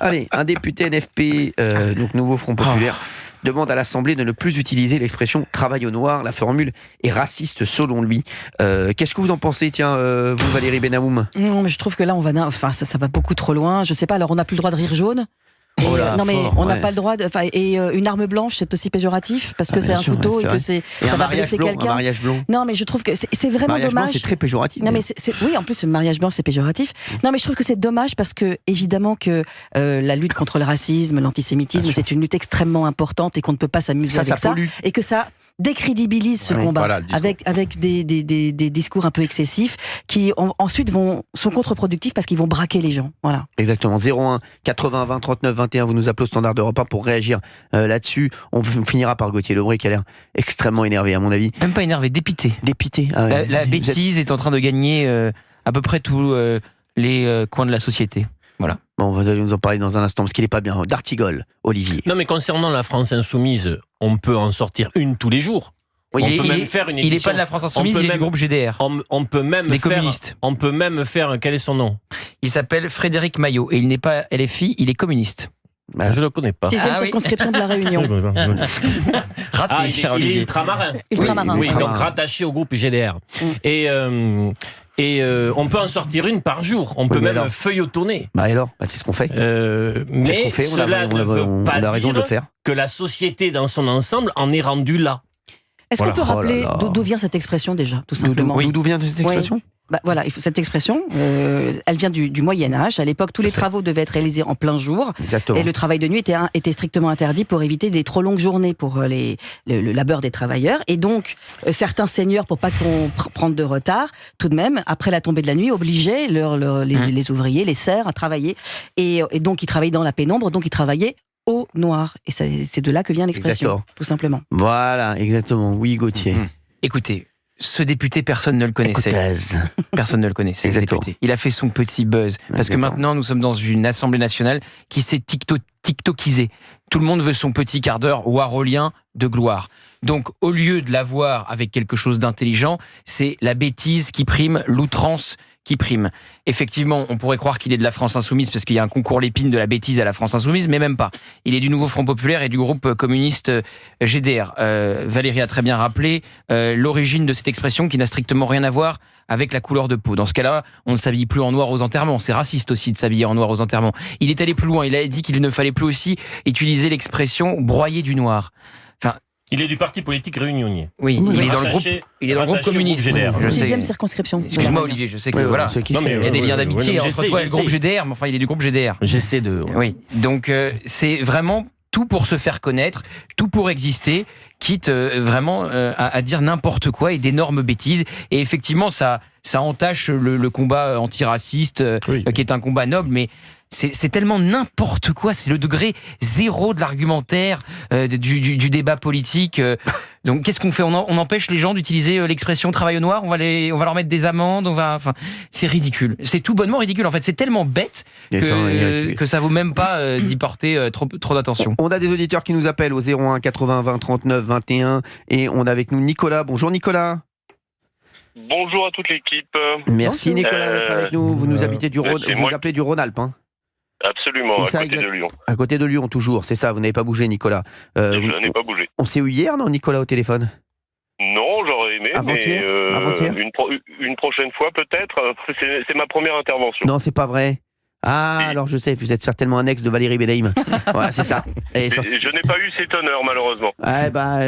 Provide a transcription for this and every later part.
Allez, un député NFP, donc Nouveau Front Populaire, demande à l'Assemblée de ne plus utiliser l'expression « travail au noir ». La formule est raciste selon lui. Qu'est-ce que vous en pensez, tiens, vous Valérie Benhamoum? Non, mais je trouve que là, ça va beaucoup trop loin. Je sais pas, alors on n'a plus le droit de rire jaune. Et, non mais on n'a pas le droit une arme blanche c'est aussi péjoratif parce que c'est un couteau et que ça va blesser quelqu'un. Un mariage blond. Non mais je trouve que c'est vraiment mariage dommage. Blanc, c'est très péjoratif. Non mais oui, en plus le mariage blanc c'est péjoratif. Non mais je trouve que c'est dommage parce que évidemment que la lutte contre le racisme, l'antisémitisme, c'est une lutte extrêmement importante et qu'on ne peut pas s'amuser avec ça et que ça décrédibilise ce combat voilà, avec des discours un peu excessifs qui ensuite sont contre-productifs parce qu'ils vont braquer les gens. Voilà. Exactement. 01 80 20 39 21, vous nous appelez au standard d'Europe 1 pour réagir là-dessus. On finira par Gauthier Lebret qui a l'air extrêmement énervé à mon avis. Même pas énervé, dépité. Dépité. Ah ouais. La bêtise est en train de gagner à peu près tous les coins de la société. Voilà. Bon, vous allez nous en parler dans un instant, parce qu'il n'est pas bien. D'Artigol, Olivier. Non, mais concernant la France Insoumise, on peut en sortir une tous les jours. Oui, il n'est pas de la France Insoumise, il est du groupe GDR. On peut même les communistes. On peut même faire. Quel est son nom? Il s'appelle Frédéric Maillot et il n'est pas LFI, il est communiste. Bah, je ne le connais pas. 6e circonscription de la Réunion. Raté, il est ultramarin. Ultramarin. Oui, donc rattaché au groupe GDR. Et on peut en sortir une par jour. On peut même feuilletonner. Bah alors, c'est ce qu'on fait. Mais cela ne veut pas dire que la société dans son ensemble en est rendue là. Est-ce qu'on peut rappeler d'où vient cette expression déjà, tout simplement? D'où vient cette expression? Voilà, cette expression, elle vient du Moyen-Âge. À l'époque, tous les travaux devaient être réalisés en plein jour. Exactement. Et le travail de nuit était strictement interdit pour éviter des trop longues journées pour le labeur des travailleurs. Et donc, certains seigneurs, pour pas qu'on prenne de retard, tout de même, après la tombée de la nuit, obligeaient les ouvriers, les serfs à travailler. Et donc, ils travaillaient dans la pénombre, donc ils travaillaient au noir. Et c'est de là que vient l'expression, tout simplement. Voilà, exactement. Oui, Gauthier. Écoutez, ce député, personne ne le connaissait. Personne ne le connaissait, ce député. Il a fait son petit buzz. Parce que maintenant, nous sommes dans une Assemblée nationale qui s'est tiktokisée. Tout le monde veut son petit quart d'heure warolien de gloire. Donc, au lieu de l'avoir avec quelque chose d'intelligent, c'est la bêtise qui prime, l'outrance qui prime. Effectivement, on pourrait croire qu'il est de la France Insoumise parce qu'il y a un concours Lépine de la bêtise à la France Insoumise, mais même pas. Il est du Nouveau Front Populaire et du groupe communiste GDR. Valérie a très bien rappelé l'origine de cette expression qui n'a strictement rien à voir avec la couleur de peau. Dans ce cas-là, on ne s'habille plus en noir aux enterrements. C'est raciste aussi de s'habiller en noir aux enterrements. Il est allé plus loin. Il a dit qu'il ne fallait plus aussi utiliser l'expression broyer du noir. Enfin, il est du parti politique réunionnais. Oui, il est dans le groupe communiste. 6e circonscription. Excuse-moi Olivier, je sais que voilà, il y a des liens d'amitié entre toi et le groupe GDR, mais enfin il est du groupe GDR. J'essaie de... Oui, donc c'est vraiment tout pour se faire connaître, tout pour exister, quitte vraiment à dire n'importe quoi et d'énormes bêtises. Et effectivement, ça entache le combat antiraciste, qui est un combat noble, mais c'est tellement n'importe quoi, c'est le degré zéro de l'argumentaire, du débat politique. Donc qu'est-ce qu'on fait? On empêche les gens d'utiliser l'expression travail au noir, on va leur mettre des amendes, c'est ridicule. C'est tout bonnement ridicule en fait, c'est tellement bête que ça vaut même pas d'y porter trop d'attention. On a des auditeurs qui nous appellent au 01 80 20 39 21 et on a avec nous Nicolas. Bonjour Nicolas. Bonjour à toute l'équipe. Merci Nicolas d'être avec nous. Vous nous habitez du Rhône, vous appelez du Rhône-Alpes, hein? Absolument, à côté de Lyon. À côté de Lyon, toujours, c'est ça, vous n'avez pas bougé, Nicolas. Je n'ai pas bougé. On s'est eu hier, non, Nicolas, au téléphone? Non, j'aurais aimé, Avant-hier une prochaine fois peut-être. C'est ma première intervention. Non, c'est pas vrai. Ah, oui. Alors je sais, vous êtes certainement un ex de Valérie Benhamoum. Voilà, c'est ça. Je n'ai pas eu cet honneur, malheureusement.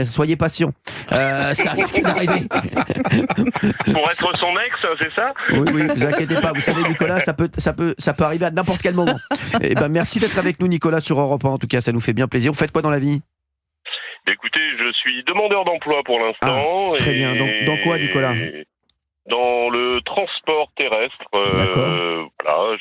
Soyez patient. Ça risque d'arriver. Pour être son ex, c'est ça? Oui, vous inquiétez pas. Vous savez, Nicolas, ça peut arriver à n'importe quel moment. Merci d'être avec nous, Nicolas, sur Europe 1. En tout cas, ça nous fait bien plaisir. Vous faites quoi dans la vie? Écoutez, je suis demandeur d'emploi pour l'instant. Très bien. Dans quoi, Nicolas? Dans le transport terrestre. Voilà,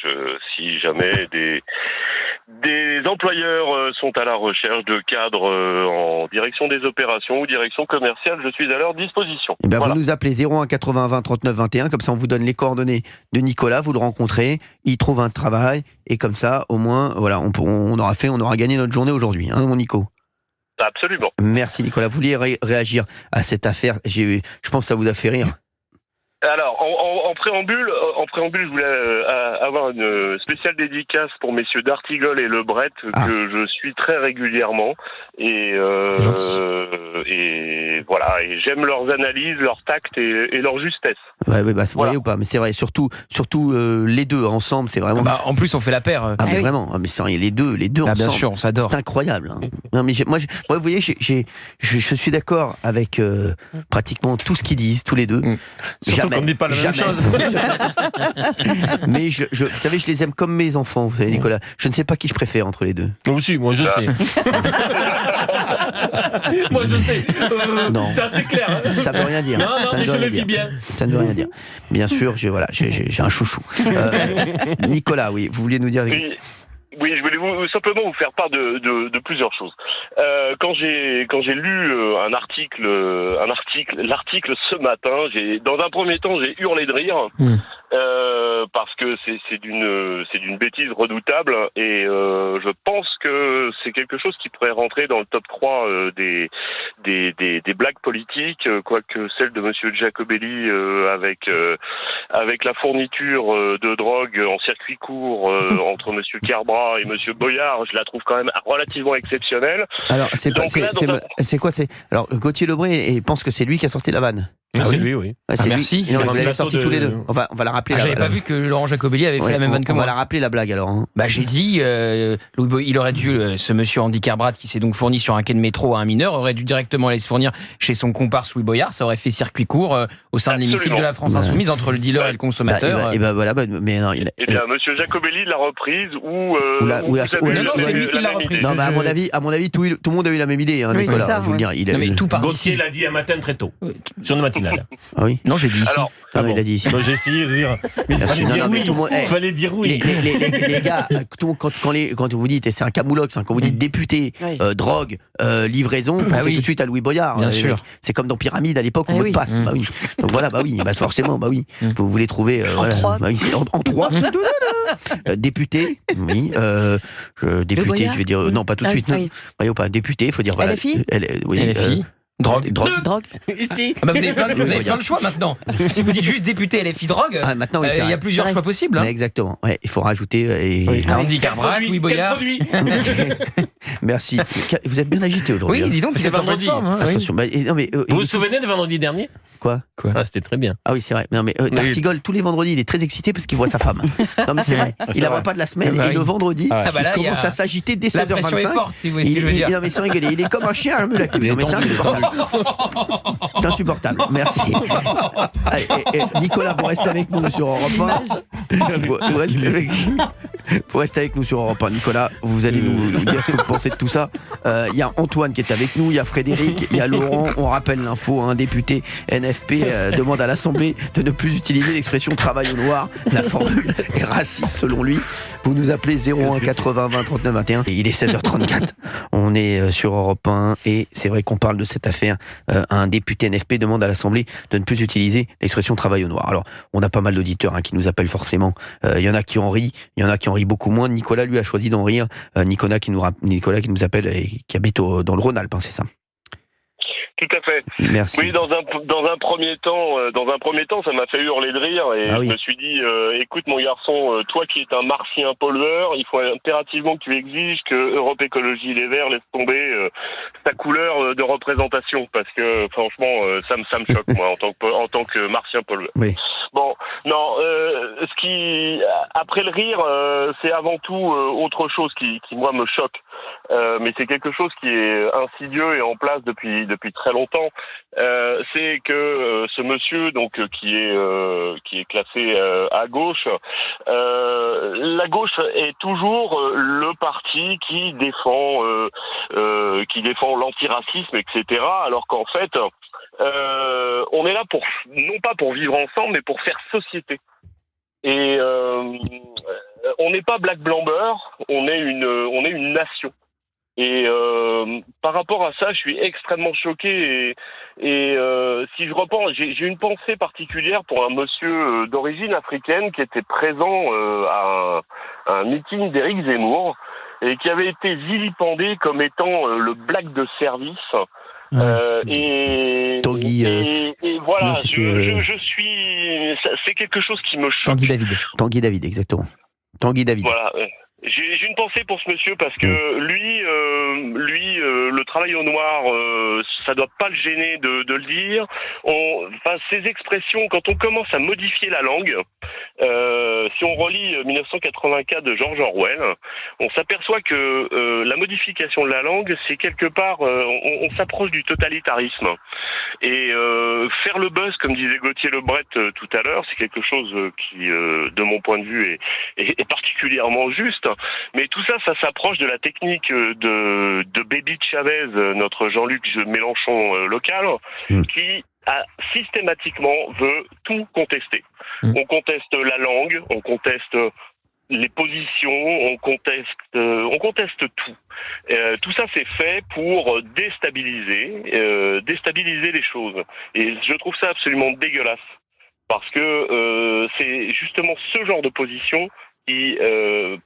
si jamais des employeurs sont à la recherche de cadres en direction des opérations ou direction commerciale, je suis à leur disposition. Voilà. Vous nous appelez 01 80 20 39 21, comme ça on vous donne les coordonnées de Nicolas, vous le rencontrez, il trouve un travail, et comme ça, au moins, voilà, on aura gagné notre journée aujourd'hui, hein, mon Nico? Absolument. Merci Nicolas. Vous vouliez réagir à cette affaire? Je pense que ça vous a fait rire. Alors, en préambule, je voulais avoir une spéciale dédicace pour messieurs D'Artigol et Lebret, que je suis très régulièrement. Et voilà, et j'aime leurs analyses, leur tact et leur justesse. Ouais, bah, vous voyez ou pas, mais c'est vrai, surtout les deux ensemble, c'est vraiment. En plus, on fait la paire. Mais vraiment, mais c'est les deux ensemble. Bien sûr, on s'adore. C'est incroyable. Hein. Non, mais moi, vous voyez, je suis d'accord avec pratiquement tout ce qu'ils disent, tous les deux. Surtout qu'on ne dit pas la même chose. Mais vous savez, je les aime comme mes enfants, vous savez, Nicolas. Je ne sais pas qui je préfère entre les deux. Moi aussi, moi je sais. Moi je sais. Non. C'est assez clair. Ça ne veut rien dire. Non, mais je le vis bien. Ça ne veut rien dire. Bien sûr, j'ai un chouchou. Nicolas, oui, vous vouliez nous dire. Oui, je voulais simplement vous faire part de plusieurs choses. Quand j'ai lu l'article ce matin, dans un premier temps, j'ai hurlé de rire. Parce que c'est d'une bêtise redoutable et je pense que c'est quelque chose qui pourrait rentrer dans le top 3 des blagues politiques, quoique celle de monsieur Giacobelli avec la fourniture de drogue en circuit court entre monsieur Carbra et monsieur Boyard, je la trouve quand même relativement exceptionnelle. Alors c'est quoi alors Gauthier Lebret pense que c'est lui qui a sorti la vanne. C'est lui, oui. C'est merci. Lui. Vous l'avez sorti tous les deux. On va la rappeler. J'avais pas vu que Laurent Giacobelli avait fait la même vanne que moi. On va la rappeler la blague alors. Hein. J'ai dit, il aurait dû, ce monsieur Andy Carbrat qui s'est donc fourni sur un quai de métro à un mineur, aurait dû directement aller se fournir chez son comparse Louis Boyard. Ça aurait fait circuit court au sein de l'hémicycle de la France Insoumise entre le dealer et le consommateur. Mais non, monsieur Giacobelli l'a reprise ou non, c'est lui qui l'a reprise. Non, à mon avis, tout le monde a eu la même idée, hein, Nicolas. Ça, je veux dire, Gauthier l'a dit un matin très tôt sur le matinal. Ah oui. Non, j'ai dit ici. Alors, il a dit ici. J'ai essayé de dire. Mais il fallait dire oui. Les gars, quand vous dites, et c'est un camoulox, quand vous dites député, drogue, livraison, pensez tout de suite à Louis Boyard. Bien sûr. C'est comme dans Pyramide à l'époque, on mot de passe. Bah oui. Donc voilà, forcément, Vous voulez trouver. En 3. Député, oui. Député, je vais dire. Non, pas tout de suite. Voyez pas. Député, il faut dire. LFI. LFI. Drogue. Ici. Vous avez plein de choix maintenant. Si vous dites juste député LFI drogue, maintenant, il y a plusieurs choix possibles. Exactement. Ouais, il faut rajouter. Andy Carbrat, Louis Boyard. Merci. Vous êtes bien agité aujourd'hui. Oui, dis donc, c'est vendredi. Attention. Vous vous souvenez de vendredi dernier? Quoi? C'était très bien. Ah oui, c'est vrai. Non, mais D'Artigol, tous les vendredis, il est très excité parce qu'il voit sa femme. Non, mais c'est vrai. Il la voit pas de la semaine. Et le vendredi, il commence à s'agiter dès 16h25. La pression est forte, si vous voyez ce que je veux dire. Non, mais c'est rigolé. Il est comme un chien à la queue. Non, mais c'est insupportable. C'est insupportable. Merci. Nicolas, vous restez avec nous sur Europe 1. Vous restez avec nous sur Europe 1. Nicolas, vous allez nous dire ce que vous pensez de tout ça. Il y a Antoine qui est avec nous, il y a Frédéric, il y a Laurent. On rappelle l'info, un député NFP demande à l'Assemblée de ne plus utiliser l'expression travail au noir. La formule est raciste selon lui. Vous nous appelez 01 80 20 39 21 et il est 16h34. On est sur Europe 1 et c'est vrai qu'on parle de cette affaire. Un député NFP demande à l'Assemblée de ne plus utiliser l'expression travail au noir. Alors, on a pas mal d'auditeurs qui nous appellent forcément. Il y en a qui en rient, il y en a qui en rient beaucoup moins. Nicolas, lui, a choisi d'en rire. Nicolas qui nous appelle et qui habite dans le Rhône-Alpes, c'est ça? Tout à fait. Merci. Oui, dans un premier temps, ça m'a fait hurler de rire et je me suis dit, écoute mon garçon, toi qui es un martien pollueur, il faut impérativement que tu exiges que Europe Écologie Les Verts laisse tomber ta couleur de représentation parce que franchement, ça me choque moi en tant que martien pollueur. Oui. Bon, non, après le rire, c'est avant tout autre chose qui moi me choque. Mais c'est quelque chose qui est insidieux et en place depuis très longtemps. C'est que ce monsieur donc qui est classé à gauche, la gauche est toujours le parti qui défend l'antiracisme, etc. Alors qu'en fait on est là non pas pour vivre ensemble mais pour faire société. Et on n'est pas black blanc beurre, on est une nation. Et par rapport à ça, je suis extrêmement choqué. Et si je repense, j'ai une pensée particulière pour un monsieur d'origine africaine qui était présent à un meeting d'Éric Zemmour et qui avait été vilipendé comme étant le black de service. Tanguy, et voilà, non, je suis. C'est quelque chose qui me choque. Tanguy David, exactement. Tanguy David. Voilà. J'ai une pensée pour ce monsieur parce que lui, le travail au noir, ça doit pas le gêner de le dire. Ces expressions, quand on commence à modifier la langue, si on relit 1984 de George Orwell, on s'aperçoit que la modification de la langue, c'est quelque part, on s'approche du totalitarisme. Et faire le buzz, comme disait Gauthier Lebret tout à l'heure, c'est quelque chose qui, de mon point de vue, est particulièrement juste. Mais tout ça, ça s'approche de la technique de Baby Chavez, notre Jean-Luc Mélenchon local, qui systématiquement veut tout contester. On conteste la langue, on conteste les positions, on conteste tout. Tout ça, c'est fait pour déstabiliser les choses. Et je trouve ça absolument dégueulasse. Parce que c'est justement ce genre de position qui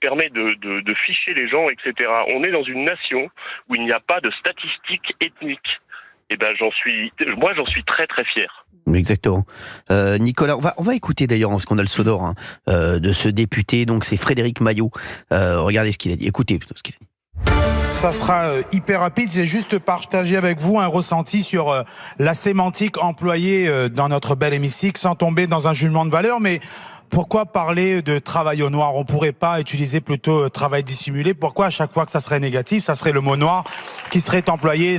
permet de ficher les gens, etc. On est dans une nation où il n'y a pas de statistiques ethniques. Et ben j'en suis très très fier. Exactement. Nicolas, on va écouter d'ailleurs, parce qu'on a le sonore de ce député, donc c'est Frédéric Maillot. Regardez ce qu'il a dit, écoutez plutôt ce qu'il a dit. Ça sera hyper rapide, c'est juste partager avec vous un ressenti sur la sémantique employée dans notre bel hémicycle, sans tomber dans un jugement de valeur, mais pourquoi parler de travail au noir? On pourrait pas utiliser plutôt travail dissimulé? Pourquoi à chaque fois que ça serait négatif, ça serait le mot noir qui serait employé?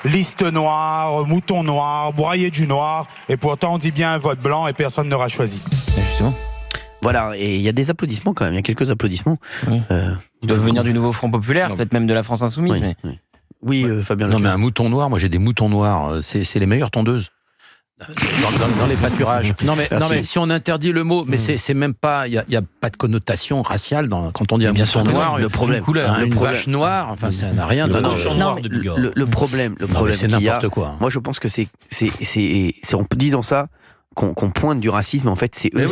Liste noire, mouton noir, broyer du noir, et pourtant on dit bien vote blanc et personne n'aura choisi. Justement. Voilà, et il y a des applaudissements quand même, il y a quelques applaudissements. Oui. Ils doivent venir du nouveau Front Populaire, peut-être même de la France Insoumise. Oui, mais... oui Fabien. Non, mais un mouton noir, moi j'ai des moutons noirs, c'est les meilleures tondeuses. Dans les pâturages. Non mais si on interdit le mot, mais c'est même pas, il y a pas de connotation raciale quand on dit un mouton noir, le problème, une vache noire, enfin ça n'a rien de le problème c'est qu'il y a, n'importe quoi. Moi je pense que c'est en disant ça qu'on pointe du racisme, en fait, c'est eux.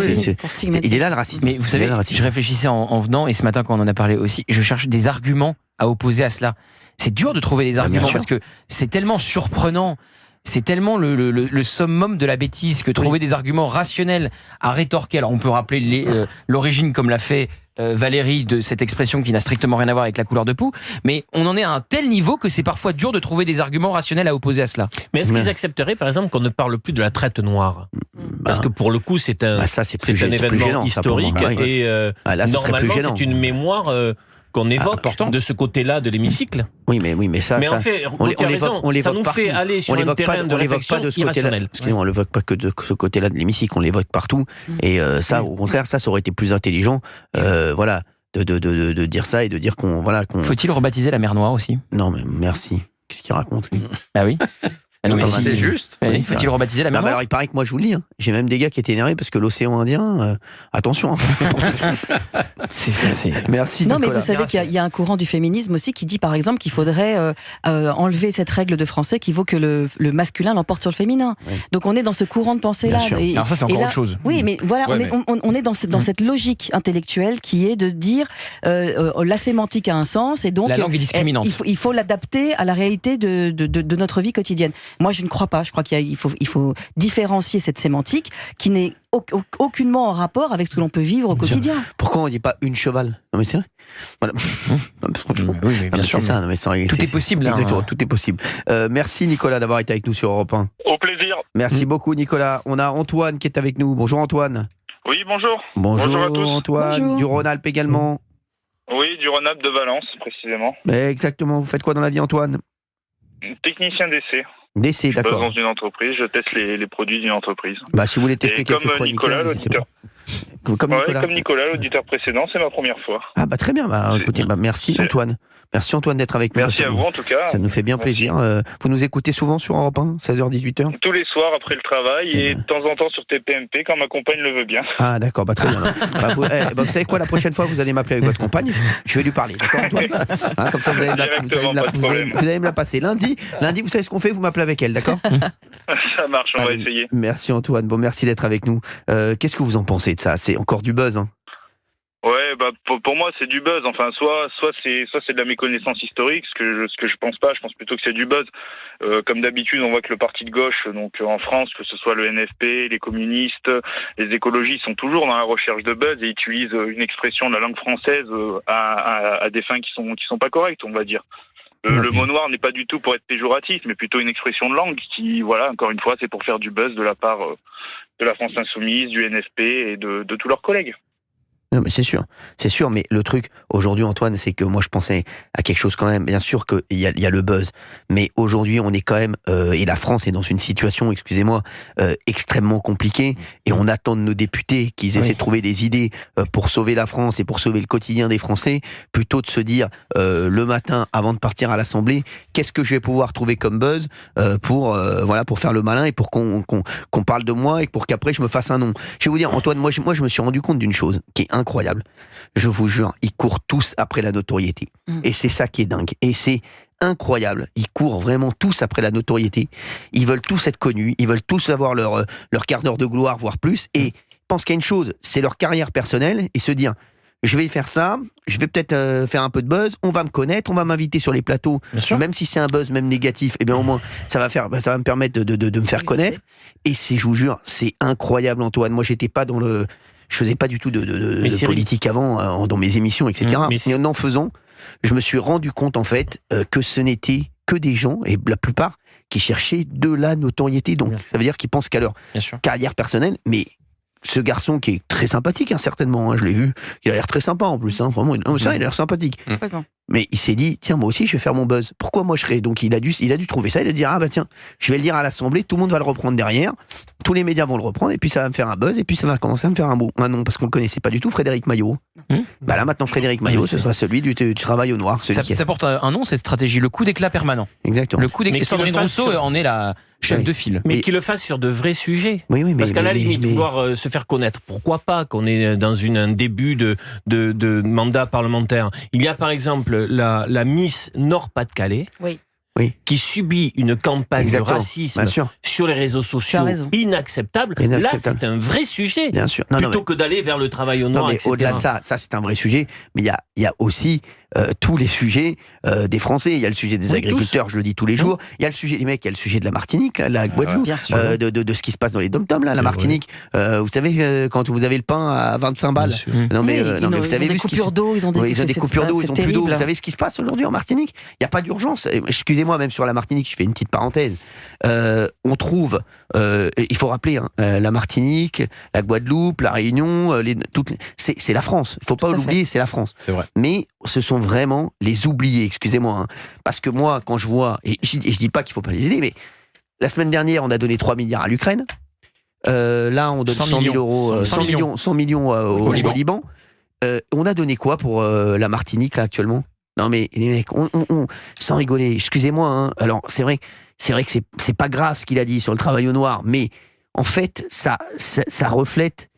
Il est là le racisme. Mais vous savez, je réfléchissais en venant, et ce matin quand on en a parlé aussi, je cherche des arguments à opposer à cela. C'est dur de trouver des arguments parce que c'est tellement surprenant. C'est tellement le summum de la bêtise que trouver des arguments rationnels à rétorquer. Alors on peut rappeler l'origine, comme l'a fait Valérie, de cette expression qui n'a strictement rien à voir avec la couleur de peau, mais on en est à un tel niveau que c'est parfois dur de trouver des arguments rationnels à opposer à cela. Mais est-ce qu'ils accepteraient par exemple qu'on ne parle plus de la traite noire? Parce que pour le coup c'est un événement gênant, historique et normalement c'est une mémoire qu'on évoque de ce côté-là de l'hémicycle. Oui, mais ça. Mais en fait, ça nous fait aller sur un terrain de réflexion irrationnel. On ne l'évoque pas que de ce côté-là de l'hémicycle, on l'évoque partout. Et ça, au contraire, ça aurait été plus intelligent. Voilà, de dire ça et de dire qu'on. Faut-il rebaptiser la mer Noire aussi? Non, mais merci. Qu'est-ce qu'il raconte, lui? Ah oui. Mais c'est juste. Oui, faut-il rebaptiser la mer Noire? Alors il paraît que moi je vous le dis, j'ai même des gars qui étaient énervés parce que l'océan Indien, attention. C'est facile. Merci. Non, Nicolas. mais vous savez qu'il y a un courant du féminisme aussi qui dit par exemple qu'il faudrait enlever cette règle de français qui vaut que le masculin l'emporte sur le féminin. Oui. Donc on est dans ce courant de pensée-là. Alors ça c'est encore autre chose. Oui, mais voilà, on est dans cette logique intellectuelle qui est de dire la sémantique a un sens et donc la langue est discriminante. Il faut l'adapter à la réalité de notre vie quotidienne. Moi, je ne crois pas. Je crois qu'il faut différencier cette sémantique qui n'est aucunement en rapport avec ce que l'on peut vivre au quotidien. Pourquoi on ne dit pas une cheval? Non mais c'est vrai. Voilà. Oui, mais bien sûr. Ça, tout est possible. Exactement, tout est possible. Merci Nicolas d'avoir été avec nous sur Europe 1. Au plaisir. Merci beaucoup Nicolas. On a Antoine qui est avec nous. Bonjour Antoine. Oui, bonjour. Bonjour à tous. Antoine, bonjour. Du Rhône-Alpes également. Oui, du Rhône-Alpes de Valence précisément. Exactement. Vous faites quoi dans la vie Antoine? Technicien d'essai. D'essai, d'accord. Je bosse dans une entreprise, je teste les produits d'une entreprise. Si vous voulez tester quelques Nicolas, l'auditeur. Comme Nicolas, l'auditeur précédent, c'est ma première fois. Très bien. Écoutez, merci Antoine. Merci Antoine d'être avec nous. Merci à vous en tout cas. Ça nous fait bien plaisir. Vous nous écoutez souvent sur Europe 1, 16h, 18h? Tous les soirs après le travail et de temps en temps sur TPMP quand ma compagne le veut bien. Ah d'accord, très bien. Vous savez quoi, la prochaine fois vous allez m'appeler avec votre compagne, je vais lui parler, d'accord Antoine? Comme ça vous allez me la passer. Lundi, vous savez ce qu'on fait, vous m'appelez avec elle, d'accord? Ça marche, on va essayer. Merci Antoine, merci d'être avec nous. Qu'est-ce que vous en pensez de ça? C'est encore du buzz, hein? Ouais, pour moi c'est du buzz. Enfin, soit c'est de la méconnaissance historique, ce que je pense pas. Je pense plutôt que c'est du buzz. Comme d'habitude, on voit que le parti de gauche, donc en France, que ce soit le NFP, les communistes, les écologistes, sont toujours dans la recherche de buzz et utilisent une expression de la langue française à des fins qui sont pas correctes, on va dire. Le mot noir n'est pas du tout pour être péjoratif, mais plutôt une expression de langue qui, voilà, encore une fois, c'est pour faire du buzz de la part de la France Insoumise, du NFP et de tous leurs collègues. Non, mais c'est sûr, mais le truc aujourd'hui, Antoine, c'est que moi je pensais à quelque chose quand même. Bien sûr qu'il y a le buzz, mais aujourd'hui on est quand même et la France est dans une situation, excusez-moi, extrêmement compliquée, et on attend de nos députés qu'ils essaient de trouver des idées pour sauver la France et pour sauver le quotidien des Français, plutôt de se dire le matin avant de partir à l'Assemblée, qu'est-ce que je vais pouvoir trouver comme buzz pour faire le malin et pour qu'on parle de moi et pour qu'après je me fasse un nom. Je vais vous dire, Antoine, moi je me suis rendu compte d'une chose qui est incroyable. Je vous jure, ils courent tous après la notoriété. Et c'est ça qui est dingue. Et c'est incroyable. Ils courent vraiment tous après la notoriété. Ils veulent tous être connus. Ils veulent tous avoir leur quart d'heure de gloire, voire plus. Et ils pensent qu'il y a une chose, c'est leur carrière personnelle, et se dire, je vais faire ça, je vais peut-être faire un peu de buzz, on va me connaître, on va m'inviter sur les plateaux, même si c'est un buzz même négatif, et bien au moins ça va me permettre de me faire connaître. Et je vous jure, c'est incroyable, Antoine. Moi j'étais pas dans le... Je faisais pas du tout de politique avant, dans mes émissions, etc. Mais en faisant, je me suis rendu compte, en fait, que ce n'était que des gens, et la plupart, qui cherchaient de la notoriété. Donc, ça veut dire qu'ils pensent qu'à leur carrière personnelle, mais ce garçon qui est très sympathique, certainement, je l'ai vu, il a l'air très sympa en plus, vraiment, il a l'air sympathique. Mais il s'est dit, tiens, moi aussi, je vais faire mon buzz. Pourquoi moi je serais... Donc il a dû trouver ça, il a dit, tiens, je vais le dire à l'Assemblée, tout le monde va le reprendre derrière, tous les médias vont le reprendre, et puis ça va me faire un buzz, et puis ça va commencer à me faire un nom, parce qu'on ne connaissait pas du tout Frédéric Maillot. Là maintenant, Frédéric Maillot, ce sera celui du travail au noir. Ça porte un nom, cette stratégie, le coup d'éclat permanent. Exactement. Le coup d'éclat. Sandrine Rousseau en est la chef de file. Mais qu'il le fasse sur de vrais sujets. Parce qu'à la limite, vouloir se faire connaître, pourquoi pas, qu'on est dans un début de mandat parlementaire. Il y a par exemple la Miss Nord-Pas-de-Calais. Qui subit une campagne de racisme sur les réseaux sociaux inacceptable. Là, c'est un vrai sujet. Bien sûr. Plutôt que d'aller vers le travail au noir, etc. Au-delà de ça c'est un vrai sujet. Mais il y a aussi tous les sujets des Français. Il y a le sujet des agriculteurs, je le dis tous les jours. Il y a le sujet, les mecs, il y a le sujet de la Martinique, la Guadeloupe, de ce qui se passe dans les dom-toms, la Martinique. Vous savez, quand vous avez le pain à 25 balles. Non, mais vous savez vu ce qu'ils ont ils ont des coupures d'eau, ils ont plus d'eau. Vous savez ce qui se passe aujourd'hui en Martinique? Il n'y a pas d'urgence. Excusez-moi, même sur la Martinique, je fais une petite parenthèse. On trouve, il faut rappeler, la Martinique, la Guadeloupe, la Réunion, c'est la France. Il ne faut pas l'oublier, c'est la France. C'est vrai. Mais ce sont vraiment les oubliés, excusez-moi. Parce que moi, quand je vois, et je dis pas qu'il ne faut pas les aider, mais la semaine dernière, on a donné 3 milliards à l'Ukraine. Là, on donne 100 000 euros, 100 millions au Liban. On a donné quoi pour la Martinique, là, actuellement? Non, mais les mecs, sans rigoler, excusez-moi. Alors, c'est vrai que c'est pas grave ce qu'il a dit sur le travail au noir, mais en fait, ça reflète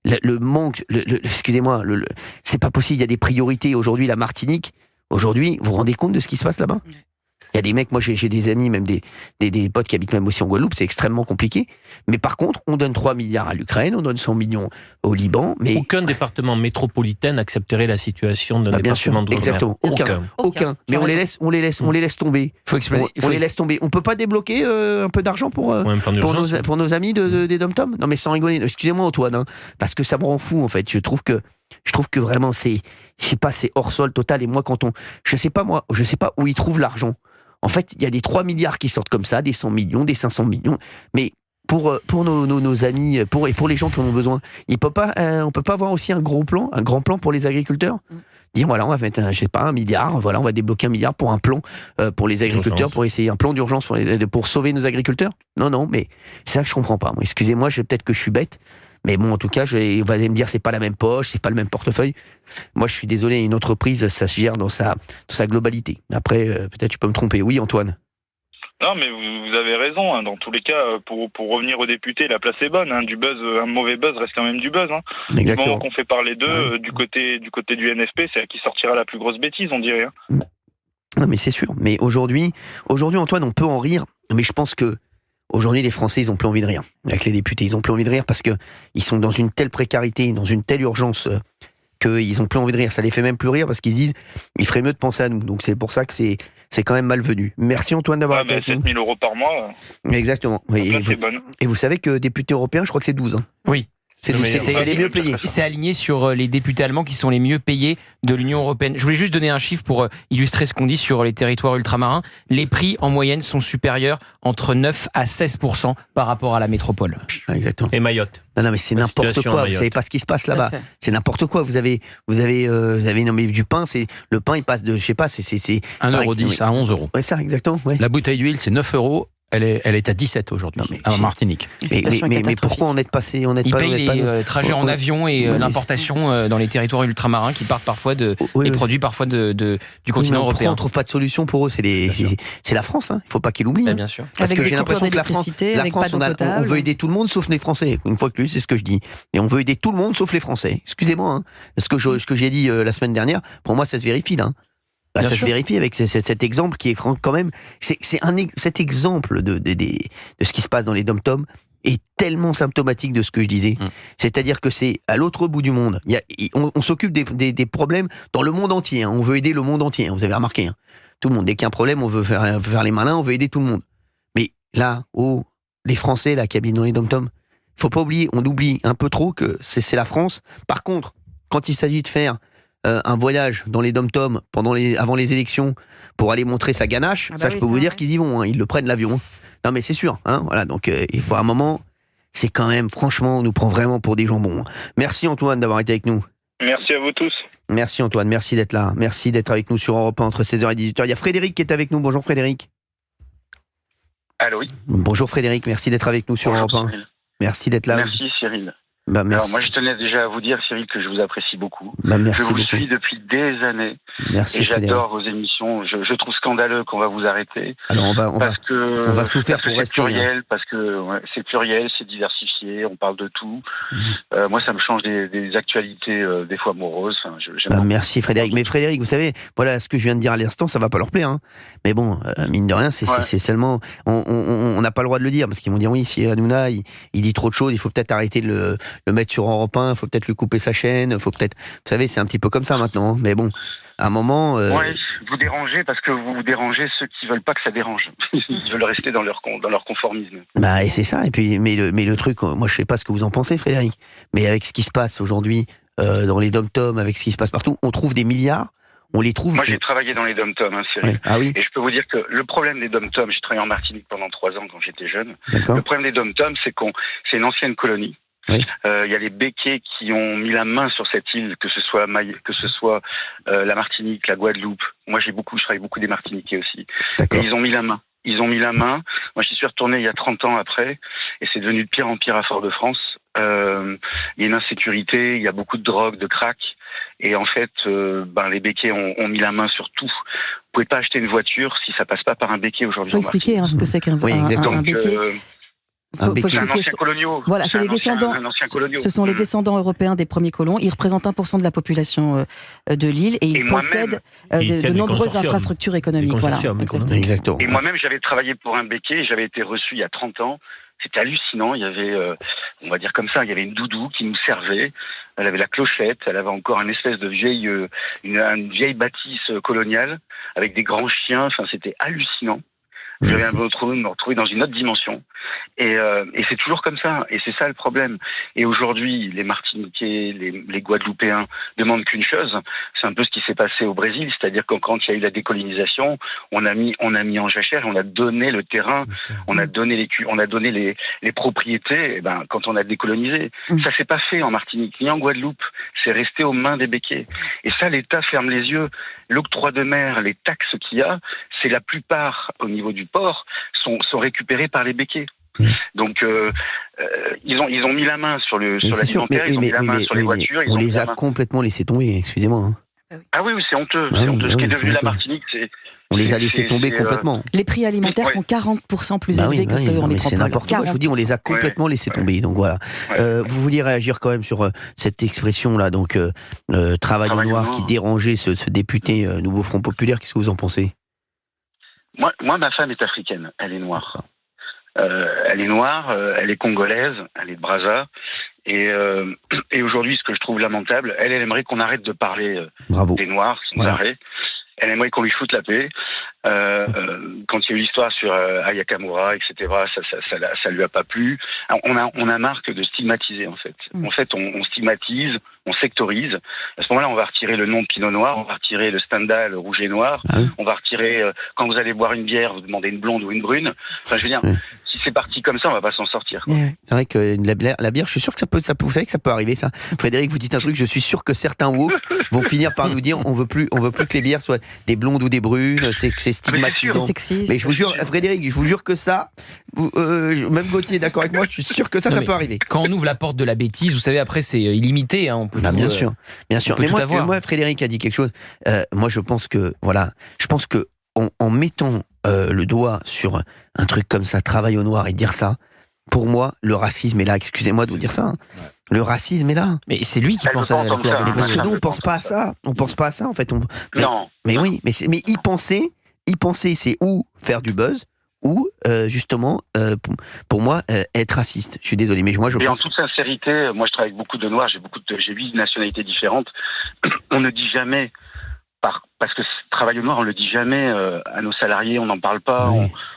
le manque. Excusez-moi, c'est pas possible. Il y a des priorités aujourd'hui. La Martinique, aujourd'hui, vous vous rendez compte de ce qui se passe là-bas? Il y a des mecs, moi j'ai des amis, même des potes qui habitent même aussi en Guadeloupe, c'est extrêmement compliqué. Mais par contre, on donne 3 milliards à l'Ukraine, on donne 100 millions au Liban. Mais aucun département métropolitain n'accepterait la situation d'un département d'outre-mer. Exactement, aucun. Mais on les laisse tomber. On les laisse tomber. On peut pas débloquer un peu d'argent pour nos amis des dom-toms? Non mais sans rigoler, excusez-moi Antoine, parce que ça me rend fou en fait. Je trouve que vraiment c'est hors sol total. Et moi je sais pas où ils trouvent l'argent. En fait, il y a des 3 milliards qui sortent comme ça, des 100 millions, des 500 millions. Mais pour nos amis, pour les gens qui en ont besoin, on peut pas avoir aussi un grand plan pour les agriculteurs? Dire, voilà, on va mettre, un milliard, voilà, on va débloquer 1 milliard pour un plan pour les agriculteurs, pour essayer un plan d'urgence pour sauver nos agriculteurs? Non, mais c'est ça que je comprends pas. Moi, excusez-moi, peut-être que je suis bête. Mais bon, en tout cas, vous allez me dire, c'est pas la même poche, c'est pas le même portefeuille. Moi, je suis désolé, une entreprise, ça se gère dans sa globalité. Après, peut-être tu peux me tromper. Oui, Antoine? Non, mais vous avez raison. Dans tous les cas, pour revenir aux députés, la place est bonne. Du buzz, un mauvais buzz reste quand même du buzz. Du moment qu'on fait parler d'eux, du côté du NFP, c'est à qui sortira la plus grosse bêtise, on dirait. Non, mais c'est sûr. Mais aujourd'hui, Antoine, on peut en rire. Mais je pense que aujourd'hui, les Français, ils ont plus envie de rire. Avec les députés, ils ont plus envie de rire parce que ils sont dans une telle précarité, dans une telle urgence, qu'ils ont plus envie de rire. Ça les fait même plus rire parce qu'ils se disent, il ferait mieux de penser à nous. Donc c'est pour ça que c'est quand même malvenu. Merci Antoine d'avoir été avec nous. 7 000 € par mois. Exactement. Oui, c'est bonne. Et vous savez que député européen, je crois que c'est 12. Hein. Oui. C'est les mieux payés. C'est aligné sur les députés allemands qui sont les mieux payés de l'Union européenne. Je voulais juste donner un chiffre pour illustrer ce qu'on dit sur les territoires ultramarins. Les prix en moyenne sont supérieurs entre 9 à 16% par rapport à la métropole. Exactement. Et Mayotte. Non mais c'est n'importe quoi. Vous savez pas ce qui se passe là-bas. C'est n'importe quoi. Vous avez non mais du pain. Le pain il passe de, je sais pas, c'est 1,10 € à 11 €. Ouais, ça exactement. Ouais. La bouteille d'huile c'est 9 €. Elle est à 17 aujourd'hui, en Martinique. Mais pourquoi on est passé Ils payent les trajets en avion et l'importation dans les territoires ultramarins qui partent parfois des produits parfois du continent européen. On trouve pas de solution pour eux. C'est la France. Il faut pas qu'ils l'oublient. Bien sûr. Parce que j'ai l'impression que la France, on veut aider tout le monde sauf les Français. Une fois que plus, c'est ce que je dis. Et on veut aider tout le monde sauf les Français. Excusez-moi. Ce que j'ai dit la semaine dernière, pour moi, ça se vérifie là. Ça se vérifie avec cet exemple qui est quand même. Cet exemple de ce qui se passe dans les dom-toms est tellement symptomatique de ce que je disais. C'est-à-dire que c'est à l'autre bout du monde. On s'occupe des problèmes dans le monde entier. On veut aider le monde entier. Vous avez remarqué. Tout le monde. Dès qu'il y a un problème, on veut faire les malins, on veut aider tout le monde. Mais là, les Français là, qui habitent dans les dom-toms, faut pas oublier, on oublie un peu trop que c'est la France. Par contre, quand il s'agit de faire un voyage dans les dom-toms avant les élections pour aller montrer sa ganache, je peux vous dire qu'ils y vont, ils le prennent l'avion. Non mais c'est sûr, voilà, donc il faut à un moment, c'est quand même, franchement, on nous prend vraiment pour des jambons. Merci Antoine d'avoir été avec nous. Merci à vous tous. Merci Antoine, merci d'être là, merci d'être avec nous sur Europe 1 entre 16h et 18h. Il y a Frédéric qui est avec nous, bonjour Frédéric. Allô, oui. Bonjour Frédéric, merci d'être avec nous sur Europe 1. Cyril. Merci d'être là. Merci Cyril. Merci. Alors moi je tenais déjà à vous dire Cyril que je vous apprécie beaucoup. Merci je vous beaucoup. suis depuis des années. Merci, et j'adore vos émissions. Je trouve scandaleux qu'on va vous arrêter. Alors on va tout faire pour rester. C'est pluriel, parce que c'est pluriel, c'est diversifié, on parle de tout. Moi ça me change des actualités des fois moroses. Merci Frédéric. Mais Frédéric, vous savez, voilà ce que je viens de dire à l'instant, ça va pas leur plaire. Mais bon, mine de rien, c'est seulement on n'a pas le droit de le dire parce qu'ils vont dire oui, si Hanouna il dit trop de choses, il faut peut-être arrêter de le mettre sur Europe 1, il faut peut-être lui couper sa chaîne, faut peut-être, vous savez, c'est un petit peu comme ça maintenant. Mais bon, à un moment. Vous dérangez parce que vous dérangez ceux qui veulent pas que ça dérange. Ils veulent rester dans leur conformisme. Et c'est ça. Et puis, mais le truc, moi je sais pas ce que vous en pensez, Frédéric. Mais avec ce qui se passe aujourd'hui dans les dom-toms, avec ce qui se passe partout, on trouve des milliards. On les trouve. Moi, j'ai travaillé dans les dom-toms, Cyril. Ouais. Ah oui. Et je peux vous dire que le problème des dom-toms, j'ai travaillé en Martinique pendant 3 ans quand j'étais jeune. D'accord. Le problème des dom-toms, c'est une ancienne colonie. Oui. Y a les Békés qui ont mis la main sur cette île, que ce soit la Martinique, la Guadeloupe. Moi, je travaille beaucoup des Martiniquais aussi. D'accord. Et ils ont mis la main. Moi, j'y suis retourné il y a 30 ans après, et c'est devenu de pire en pire à Fort-de-France. Il y a une insécurité, il y a beaucoup de drogue, de crack. Et en fait, les béquets ont mis la main sur tout. Vous pouvez pas acheter une voiture si ça passe pas par un béquet aujourd'hui. Il faut expliquer ce que c'est qu'un béquet. C'est un ancien colonial. Voilà, c'est les descendants. Ce sont les descendants européens des premiers colons. Ils représentent 1% de la population de l'île et ils possèdent de nombreuses infrastructures économiques. Voilà, exactement. Et moi-même, j'avais travaillé pour un béquet. J'avais été reçu il y a 30 ans. C'était hallucinant. Il y avait, on va dire comme ça, il y avait une doudou qui nous servait. Elle avait la clochette. Elle avait encore une espèce de une vieille bâtisse coloniale avec des grands chiens. Enfin, c'était hallucinant. Je viens me retrouver dans une autre dimension. Et c'est toujours comme ça. Et c'est ça le problème. Et aujourd'hui, les Martiniquais, les Guadeloupéens demandent qu'une chose. C'est un peu ce qui s'est passé au Brésil. C'est-à-dire que quand il y a eu la décolonisation, on a mis en jachère, on a donné le terrain, on a donné les propriétés, quand on a décolonisé. Ça s'est pas fait en Martinique, ni en Guadeloupe. C'est resté aux mains des béquets. Et ça, l'État ferme les yeux. L'octroi de mer, les taxes qu'il y a, c'est la plupart, au niveau du port, sont récupérés par les béquets. Donc ils ont mis la main sur l'alimentaire, ils ont mis la main sur les voitures. On les a complètement laissés tomber, excusez-moi. Ah oui, c'est honteux. C'est honteux. Ce qui est devenu la Martinique, on les a laissés tomber complètement. Les prix alimentaires sont 40% plus élevés que ceux en métropole. C'est n'importe quoi. Je vous dis, on les a complètement laissés tomber. Donc voilà. Vous vouliez réagir quand même sur cette expression-là, donc travail au noir qui dérangeait ce député Nouveau Front Populaire. Qu'est-ce que vous en pensez ? Moi, ma femme est africaine. Elle est noire. Elle est congolaise. Elle est de Brazza. Et aujourd'hui, ce que je trouve lamentable, elle aimerait qu'on arrête de parler des Noirs sans arrêt. Elle aimerait qu'on lui foute la paix. Quand il y a eu l'histoire sur Aya Kamura, etc., ça lui a pas plu. On a marre que de stigmatiser, en fait. En fait, on stigmatise, on sectorise. À ce moment-là, on va retirer le nom de Pinot Noir, on va retirer le Stendhal rouge et noir, on va retirer, quand vous allez boire une bière, vous demandez une blonde ou une brune. Enfin, je veux dire, si c'est parti comme ça, on va pas s'en sortir. C'est vrai que la bière, je suis sûr que ça peut, vous savez que ça peut arriver, ça. Frédéric, vous dites un truc, je suis sûr que certains woke vont finir par nous dire, on veut plus que les bières soient des blondes ou des brunes, c'est stigmatisant. C'est sexiste. Mais je vous jure, Frédéric, je vous jure que ça, même Gauthier est d'accord avec moi, je suis sûr que ça peut arriver. Quand on ouvre la porte de la bêtise, vous savez, après c'est illimité. Hein, on peut bien sûr. Mais moi, Frédéric a dit quelque chose. Moi, je pense que en mettant le doigt sur un truc comme ça, travail au noir, et dire ça, pour moi, le racisme est là. Excusez-moi de vous dire ça. Hein. Le racisme est là. Mais c'est lui qui pense à la couleur de parce que nous, on pense pas à ça. On pense pas à ça, en fait. Non. Mais oui, mais y penser, c'est ou faire du buzz, ou justement, pour moi, être raciste. Je suis désolé, mais moi, je pense... Et en toute sincérité, moi, je travaille avec beaucoup de Noirs, j'ai 8 nationalités différentes. On ne dit jamais... Parce que travail au noir, on le dit jamais à nos salariés, on n'en parle pas,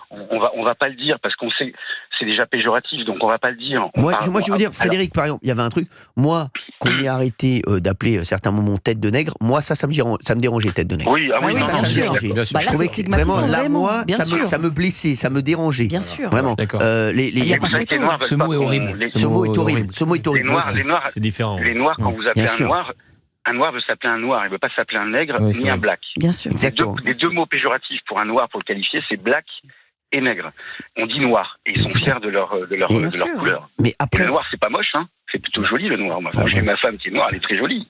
on va pas le dire parce qu'on sait c'est déjà péjoratif, donc on va pas le dire. Moi, je veux dire, Frédéric, par exemple, il y avait un truc, moi, qu'on ait arrêté d'appeler certains moments tête de nègre, moi, ça me dérangeait, tête de nègre. Oui, ça me dérangeait. Je trouvais que vraiment, là, moi, ça me blessait, ça me dérangeait. Bien sûr. Vraiment. Ce mot est horrible. Ce mot est horrible. Les Noirs, c'est différent. Les Noirs, quand vous appelez un noir veut s'appeler un noir, il ne veut pas s'appeler un nègre ni un black. Bien sûr. Les deux mots péjoratifs pour un noir, pour le qualifier, c'est black et nègre. On dit noir, et ils sont fiers de leur couleur. Mais après... Et le noir, c'est pas moche, hein. C'est plutôt joli, le noir. Moi, j'ai ma femme qui est noire, elle est très jolie.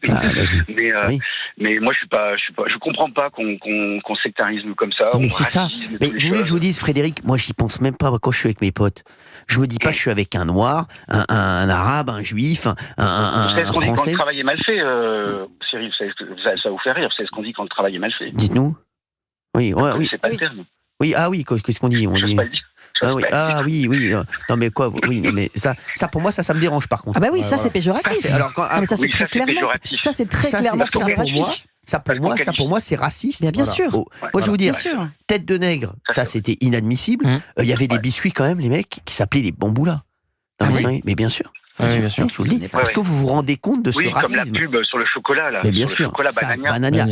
Mais moi, je comprends pas qu'on sectarise comme ça. Mais c'est ça. Mais je voulais que je vous dise, Frédéric, moi, j'y pense même pas quand je suis avec mes potes. Je me dis pas, je suis avec un noir, un arabe, un juif, un français. Quand le travail est mal fait, Cyril, ça vous fait rire. C'est ce qu'on dit quand le travail est mal fait. Dites-nous. Oui. C'est pas le terme. Oui, qu'est-ce qu'on dit? Oui. Non mais quoi? Oui, mais ça pour moi, ça me dérange par contre. Ah bah oui, ça c'est péjoratif. Ça c'est très clairement. Ça c'est très clairement péjoratif. Ça pour moi, c'est raciste. Bien sûr. Moi, je vais vous dire, tête de nègre, ça c'était inadmissible. Il y avait des biscuits quand même, les mecs, qui s'appelaient les bamboulas. Mais bien sûr. Bien sûr. Je vous le dis. Est-ce que vous vous rendez compte de ce racisme? Comme la pub sur le chocolat, là. Mais bien sûr. Le chocolat Banania.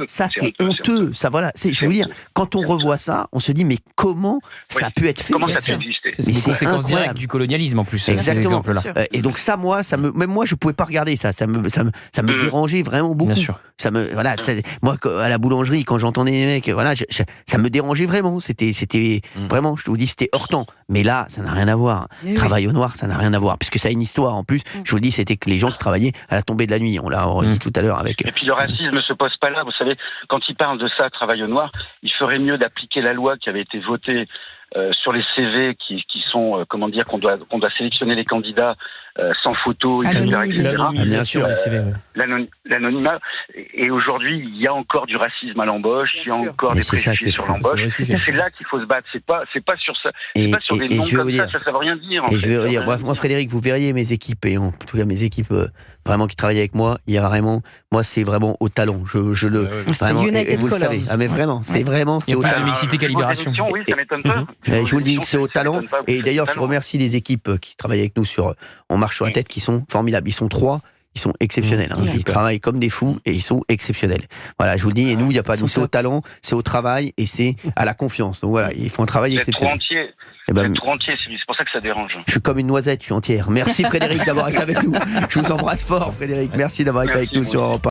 Ça, c'est honteux. Ça, voilà. Je veux dire, quand on revoit ça, on se dit, mais comment ça a pu être fait? Comment ça peut exister? C'est une conséquence directe du colonialisme, en plus. Exactement. Et donc ça, même moi, je pouvais pas regarder ça. Ça me dérangeait vraiment beaucoup. Bien sûr. Moi, à la boulangerie, quand j'entendais les mecs, ça me dérangeait vraiment. C'était vraiment, je vous dis, c'était heurtant. Mais là, ça n'a rien à voir. Travail au noir, ça n'a rien à voir. Puisque ça a une histoire en plus. Je vous le dis, c'était que les gens qui travaillaient à la tombée de la nuit. On l'a dit tout à l'heure avec. Et puis le racisme ne se pose pas là. Vous savez, quand ils parlent de ça, travail au noir, il ferait mieux d'appliquer la loi qui avait été votée sur les CV qui sont, qu'on doit sélectionner les candidats sans photo, etc. Bien sûr, les CV. L'anonymat. Et aujourd'hui, il y a encore du racisme à l'embauche, il y a encore des préjugés sur l'embauche. C'est là qu'il faut se battre. C'est pas sur ça. C'est pas sur des noms comme ça. Ça veut rien dire. Et je vais dire, moi, Frédéric, vous verriez mes équipes, et en tout cas mes équipes vraiment qui travaillent avec moi. Il y a vraiment, moi, c'est vraiment au talent. Vraiment, et vous le savez. Mais vraiment, c'est au talent. Mixité, calibration. Oui, ça m'étonne pas. Je vous le dis, c'est au talent. Et d'ailleurs, je remercie les équipes qui travaillent avec nous sur On marche sur la tête, qui sont formidables. Ils sont 3. Ils sont exceptionnels. Ils travaillent comme des fous et ils sont exceptionnels. Voilà, je vous le dis. Et nous, il n'y a pas de. C'est au talent, c'est au travail et c'est à la confiance. Donc voilà, ils font un travail exceptionnel. Vous êtes trop entier, c'est pour ça que ça dérange. Je suis comme une noisette, je suis entière. Merci Frédéric d'avoir été avec nous. Je vous embrasse fort, Frédéric. Merci d'avoir été avec nous sur Europe 1.